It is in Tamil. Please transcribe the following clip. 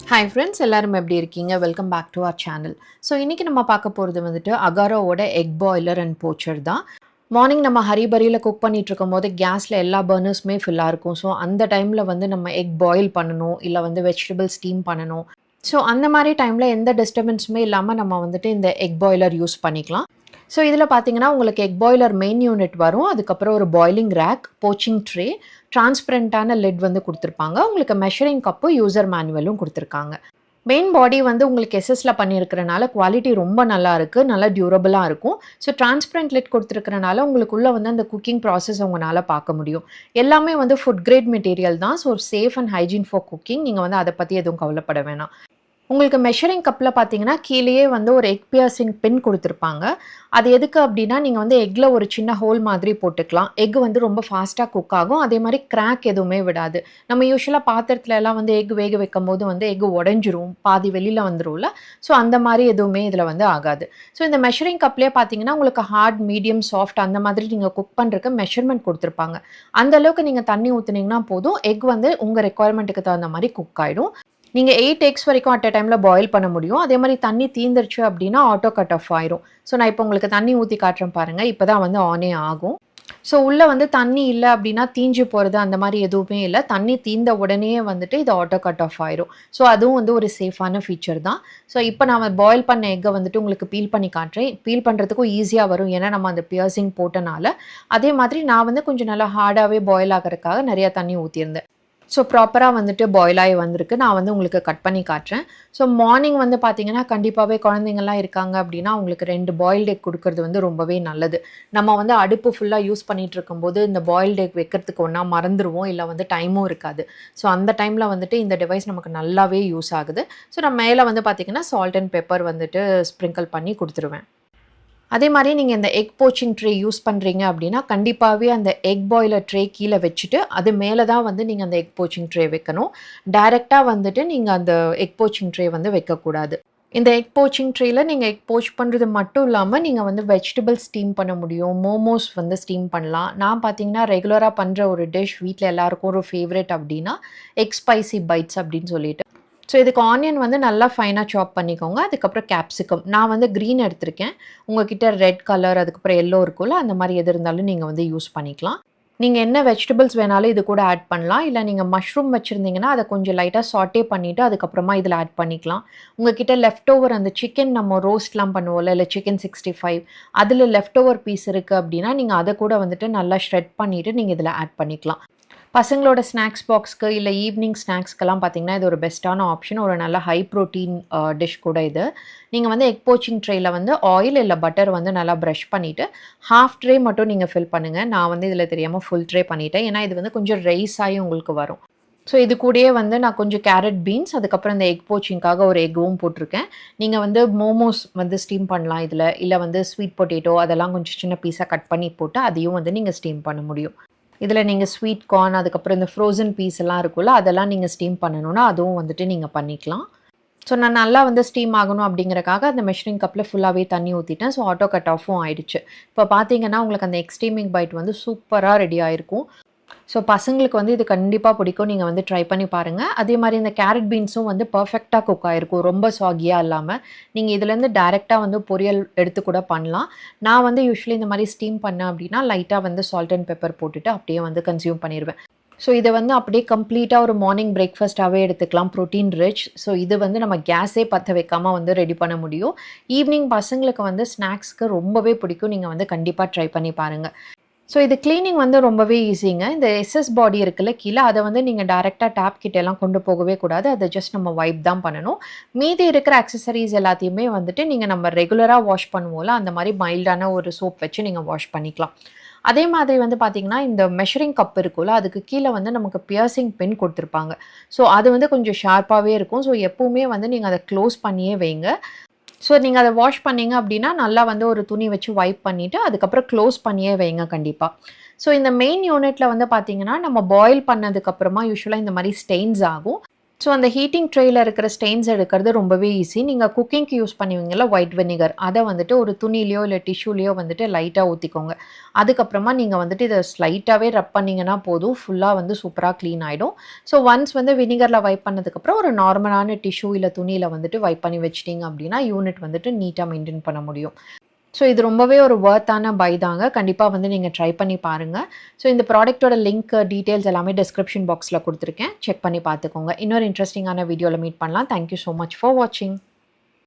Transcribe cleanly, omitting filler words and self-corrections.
ஹாய் ஃப்ரெண்ட்ஸ் எல்லாரும் எப்படி இருக்கீங்க? Welcome back to our channel. So இன்றைக்கி நம்ம பார்க்க போகிறது வந்துட்டு அகாரோவோட எக் பாய்லர் அண்ட் போச்சர் தான். மார்னிங் நம்ம ஹரிபரியில் குக் பண்ணிட்டு இருக்கும்போது கேஸில் எல்லா பர்னர்ஸுமே ஃபில்லாக இருக்கும். ஸோ அந்த டைமில் வந்து நம்ம எக் பாயில் பண்ணணும், இல்லை வந்து வெஜிடபிள் ஸ்டீம் பண்ணணும். ஸோ அந்த மாதிரி டைமில் எந்த டிஸ்டர்பன்ஸுமே இல்லாமல் நம்ம வந்துட்டு இந்த எக் பாய்லர் யூஸ் பண்ணிக்கலாம். ஸோ இதில் பார்த்தீங்கன்னா உங்களுக்கு எக் பாய்லர் மெயின் யூனிட் வரும். அதுக்கப்புறம் ஒரு பாய்லிங் ரேக், போச்சிங் ட்ரே, டிரான்ஸ்பரண்டான லிட் வந்து கொடுத்துருப்பாங்க. உங்களுக்கு மெஷரிங் கப்பு, யூசர் மேனுவலும் கொடுத்துருக்காங்க. மெயின் பாடி வந்து உங்களுக்கு எஸ்எஸ்ல பண்ணியிருக்கிறனால குவாலிட்டி ரொம்ப நல்லா இருக்கு. நல்லா டியூரபிளாக இருக்கும். ஸோ டிரான்ஸ்பரண்ட் லிட் கொடுத்துருக்கிறனால உங்களுக்குள்ள வந்து அந்த குக்கிங் ப்ராசஸ் உங்களால் பார்க்க முடியும். எல்லாமே வந்து ஃபுட் கிரேட் மெட்டீரியல் தான். So safe and hygiene for cooking. நீங்கள் வந்து அதை பற்றி எதுவும் கவலைப்பட வேணாம். உங்களுக்கு மெஷரிங் கப்பில் பார்த்தீங்கன்னா கீழேயே வந்து ஒரு எக் பியர்சிங் பின் கொடுத்துருப்பாங்க. அது எதுக்கு அப்படின்னா நீங்கள் வந்து எக்கில் ஒரு சின்ன ஹோல் மாதிரி போட்டுக்கலாம். எக் வந்து ரொம்ப ஃபாஸ்ட்டாக குக் ஆகும். அதே மாதிரி கிராக் எதுவுமே விடாது. நம்ம யூஸ்வலாக பாத்திரத்துல எல்லாம் வந்து எக் வேக வைக்கும் போது வந்து எக் உடஞ்சிரும், பாதி வெளியில் வந்துரும்ல. ஸோ அந்த மாதிரி எதுவுமே இதில் வந்து ஆகாது. ஸோ இந்த மெஷரிங் கப்லேயே பார்த்தீங்கன்னா உங்களுக்கு ஹார்ட், மீடியம், சாஃப்ட் அந்த மாதிரி நீங்கள் குக் பண்ணுறதுக்கு மெஷர்மெண்ட் கொடுத்துருப்பாங்க. அந்த அளவுக்கு நீங்கள் தண்ணி ஊற்றுனீங்கன்னா போதும், எக் வந்து உங்கள் ரெக்குவயர்மெண்ட்டுக்கு தகுந்த மாதிரி குக் ஆகிடும். நீங்க 8 எக்ஸ் வரைக்கும் அட் அ டைம்ல பாயில் பண்ண முடியும். அதே மாரி தண்ணி தீந்துருச்சு அப்டின்னா, ஆட்டோ கட் ஆஃப் ஆயிரும். ஸோ நான் இப்போ உங்களுக்கு தண்ணி ஊத்தி காட்டுறேன் பாருங்க. இப்ப தான் வந்து ஆனே ஆகும். ஸோ உள்ள வந்து தண்ணி இல்ல அப்டின்னா, தீஞ்சு போறது அந்த மாரி எதுவுமே இல்ல. தண்ணி தீர்ந்த உடனேயே வந்துட்டு இது ஆட்டோ கட் ஆஃப் ஆயிரும். ஸோ அதுவும் வந்து ஒரு சேஃபான ஃபீச்சர் தான். ஸோ இப்ப நான் பாயில் பண்ண எக்க வந்துட்டு உங்களுக்கு பீல் பண்ணி காட்டுறேன். பீல் பண்றதுக்கும் ஈஸியா வரும். ஏன்னா நம்ம அந்த பியர்சிங் போட்டனால. அதே மாதிரி நான் வந்து கொஞ்சம் நல்லா ஹார்டாவே பாயில் ஆகுறதுக்காக நெறைய தண்ணி ஊத்தியிருந்தேன். ஸோ ப்ராப்பரா வந்துட்டு பாயில் ஆகி வந்திருக்கு. நான் வந்து உங்களுக்கு கட் பண்ணி காட்டுறேன். ஸோ மார்னிங் வந்து பார்த்தீங்கன்னா, கண்டிப்பாவே குழந்தைங்கலாம் இருக்காங்க அப்படின்னா, அவங்களுக்கு 2 பாயில்ட் எக் குடுக்குறது வந்து ரொம்பவே நல்லது. நம்ம வந்து அடுப்பு ஃபுல்லா யூஸ் பண்ணிட்டு இருக்கும்போது, இந்த பாயில்ட் எக் வைக்கிறதுக்கு ஒண்ணா மறந்துருவோம். இல்ல வந்து டைமும் இருக்காது. ஸோ அந்த டைம்ல வந்துட்டு இந்த டிவைஸ் நமக்கு நல்லாவே யூஸ் ஆகுது. ஸோ நான் மேல வந்து பார்த்தீங்கன்னா, சால்ட் அண்ட் பெப்பர் வந்துட்டு ஸ்ப்ரிங்கிள் பண்ணி குடுத்துருவேன். அதே மாரி நீங்க இந்த எக் போச்சிங் ட்ரே யூஸ் பண்றீங்க அப்படின்னா, கண்டிப்பாவே அந்த எக் பாய்லர் ட்ரே கீழ வச்சுட்டு, அது மேல தான் வந்து நீங்க அந்த எக் போச்சிங் ட்ரே வைக்கணும். டைரக்ட்டா வந்துட்டு நீங்க அந்த எக் போச்சிங் ட்ரே வந்து வைக்கக்கூடாது. இந்த எக் போச்சிங் ட்ரேல நீங்க எக் போச் பண்றது மட்டும் இல்லாம, நீங்க வந்து வெஜிடபிள் ஸ்டீம் பண்ண முடியும். மோமோஸ் வந்து ஸ்டீம் பண்ணலாம். நான் பார்த்தீங்கன்னா, ரெகுலரா பண்ற ஒரு டிஷ் வீட்ல எல்லாருக்கும் ஒரு ஃபேவரைட் அப்படின்னா, எக் ஸ்பைசி பைட்ஸ் அப்படின்னு சொல்லிட்டு. ஸோ இதுக்கு ஆனியன் வந்து நல்லா ஃபைனா சாப் பண்ணிக்கோங்க. அதுக்கப்புறம் கேப்சிகம். நான் வந்து கிரீன் எடுத்திருக்கேன். உங்ககிட்ட ரெட் கலர், அதுக்கப்புறம் எல்லோ இருக்கும்ல, அந்த மாரி எது இருந்தாலும் நீங்க வந்து யூஸ் பண்ணிக்கலாம். நீங்க என்ன வெஜிடபிள்ஸ் வேணாலும் இது கூட ஆட் பண்ணலாம். இல்ல நீங்க மஷ்ரூம் வச்சிருந்தீங்கன்னா, அத கொஞ்சம் லைட்டா சாட்டே பண்ணிட்டு, அதுக்கப்புறமா இதில ஆட் பண்ணிக்கலாம். உங்ககிட்ட லெஃப்ட் ஓவர் அந்த சிக்கன் நம்ம ரோஸ்ட்லாம் பண்ணுவோம்ல, இல்ல சிக்கன் 65 அதில லெஃப்ட் ஓவர் பீஸ் இருக்கு அப்டின்னா, நீங்க அத கூட வந்துட்டு நல்லா ஷ்ரெட் பண்ணிட்டு, நீங்க இதில ஆட் பண்ணிக்கலாம். பசங்களோட ஸ்நாக்ஸ் பாக்ஸ்க்கு இல்ல ஈவினிங் ஸ்நாக்ஸ்க்கெல்லாம் பார்த்தீங்கன்னா, இது ஒரு பெஸ்ட்டான ஆப்ஷன். ஒரு நல்ல ஹை புரோட்டீன் டிஷ் கூட இது. நீங்க வந்து எக் போச்சிங் ட்ரேல வந்து ஆயில் இல்ல பட்டர் வந்து நல்லா பிரஷ் பண்ணிட்டு, ஹாஃப் ட்ரே மட்டும் நீங்க ஃபில் பண்ணுங்க. நான் வந்து இதில தெரியாம ஃபுல் ட்ரே பண்ணிட்டேன். ஏன்னா, இது வந்து கொஞ்சம் ரைஸ் ஆயி உங்களுக்கு வரும். ஸோ இது கூடயே வந்து நான் கொஞ்சம் கேரட் பீன்ஸ், அதுக்கப்புறம் இந்த எக் போச்சிங்க்காக ஒரு எக்கும் போட்டிருக்கேன். நீங்க வந்து மோமோஸ் வந்து ஸ்டீம் பண்ணலாம் இதில. இல்ல வந்து ஸ்வீட் பொட்டேட்டோ அதெல்லாம் கொஞ்சம் சின்ன பீஸா கட் பண்ணி போட்டு, அதையும் வந்து நீங்க ஸ்டீம் பண்ண முடியும். இதில நீங்க ஸ்வீட் கார்ன், அதுக்கப்புறம் இந்த ஃப்ரோசன் பீஸ் எல்லாம் இருக்குல்ல, அதெல்லாம் நீங்க ஸ்டீம் பண்ணணும்னா, அதுவும் வந்துட்டு நீங்க பண்ணிக்கலாம். ஸோ நான் நல்லா வந்து ஸ்டீம் ஆகணும் அப்படிங்கிறக்காக அந்த மெஷரிங் கப்ல ஃபுல்லாவே தண்ணி ஊத்திட்டேன். ஸோ ஆட்டோ கட் ஆஃபும் ஆயிடுச்சு. இப்போ பார்த்தீங்கன்னா, உங்களுக்கு அந்த எக் ஸ்டீமிங் பைட் வந்து சூப்பரா ரெடி ஆயிருக்கும். ஸோ பசங்களுக்கு வந்து இது கண்டிப்பா பிடிக்கும். நீங்க வந்து ட்ரை பண்ணி பாருங்க. அதே மாரி இந்த கேரட் பீன்ஸும் வந்து பெர்ஃபெக்ட்டா குக் ஆயிருக்கும். ரொம்ப சாகியா இல்லாம. நீங்க இதுலேருந்து டைரக்ட்டா வந்து பொரியல் எடுத்து கூட பண்ணலாம். நான் வந்து யூசுவலி இந்த மாரி ஸ்டீம் பண்ணேன் அப்டின்னா, லைட்டா வந்து சால்ட் அண்ட் பெப்பர் போட்டுட்டு அப்படியே வந்து கன்சியூம் பண்ணிருவேன். ஸோ இத வந்து அப்படியே கம்ப்ளீட்டா ஒரு மார்னிங் பிரேக்ஃபாஸ்ட்டாவே எடுத்துக்கலாம். Protein rich. ஸோ இது வந்து நம்ம கேஸே பத்த வைக்காம வந்து ரெடி பண்ண முடியும். ஈவினிங் பசங்களுக்கு வந்து ஸ்நாக்ஸ்க்கு ரொம்பவே பிடிக்கும். நீங்க வந்து கண்டிப்பா ட்ரை பண்ணி பாருங்க. ஸோ இது கிளீனிங் வந்து ரொம்பவே ஈஸிங்க. இந்த எஸ்எஸ் பாடி இருக்குல்ல கீழ, அத வந்து நீங்க டைரக்ட்டா டேப் கிட்டலாம் கொண்டு போகவே கூடாது. அத ஜஸ்ட் நம்ம வைப் தான் பண்ணணும். மீதி இருக்கிற அக்சஸரீஸ் எல்லாத்தையுமே வந்துட்டு நீங்க நம்ம ரெகுலரா வாஷ் பண்ணுவோம்ல, அந்த மாரி மைல்டான ஒரு சோப் வச்சு நீங்க வாஷ் பண்ணிக்கலாம். அதே மாதிரி வந்து பார்த்தீங்கன்னா, இந்த மெஷரிங் கப் இருக்குல்ல, அதுக்கு கீழ வந்து நமக்கு பியர்சிங் பின் குடுத்துருப்பாங்க. ஸோ அது வந்து கொஞ்சம் ஷார்ப்பாவே இருக்கும். ஸோ எப்பவுமே வந்து நீங்க அத க்ளோஸ் பண்ணியே வைங்க. ஸோ நீங்க அத வாஷ் பண்ணீங்க அப்டின்னா, நல்லா வந்து ஒரு துணி வச்சு வைப் பண்ணிட்டு, அதுக்கப்புறம் க்ளோஸ் பண்ணியே வைங்க கண்டிப்பா. ஸோ இந்த மெயின் யூனிட்ல வந்து பார்த்தீங்கன்னா, நம்ம பாயில் பண்ணதுக்கப்புறமா யூசுவலா இந்த மாரி ஸ்டெயின்ஸ் ஆகும். ஸோ அந்த ஹீட்டிங் ட்ரேயில் இருக்கிற ஸ்டெயின்ஸ் எடுக்கிறது ரொம்பவே ஈஸி. நீங்கள் குக்கிங்க்கு யூஸ் பண்ணுவீங்கல்ல ஒயிட் வினிகர், அதை வந்துட்டு ஒரு துணியிலையோ இல்லை டிஷ்யூலையோ வந்துட்டு லைட்டாக ஊற்றிக்கோங்க. அதுக்கப்புறமா நீங்கள் வந்துட்டு இதை ஸ்லைட்டாகவே ரப் பண்ணிங்கன்னா போதும், ஃபுல்லாக வந்து சூப்பராக க்ளீன் ஆகிடும். ஸோ ஒன்ஸ் வந்து வினிகரில் வைப் பண்ணதுக்கப்புறம் ஒரு நார்மலான டிஷ்யூ இல்லை துணியில் வந்துட்டு வைப் பண்ணி வச்சிட்டிங்க அப்படின்னா யூனிட் வந்துட்டு நீட்டாக மெயின்டைன் பண்ண முடியும். ஸோ இது ரொம்பவே ஒரு வொர்த்தான பை தாங்க. கண்டிப்பா வந்து நீங்க ட்ரை பண்ணி பாருங்க. ஸோ இந்த ப்ராடக்ட்டோட லிங்க், டீட்டெயில்ஸ் எல்லாமே டிஸ்கிரிப்ஷன் பாக்ஸ்ல குடுத்துருக்கேன். செக் பண்ணி பார்த்துக்கோங்க. இன்னொரு இன்ட்ரஸ்டிங்கான வீடியோல மீட் பண்ணலாம். Thank you so much for வாட்சிங்.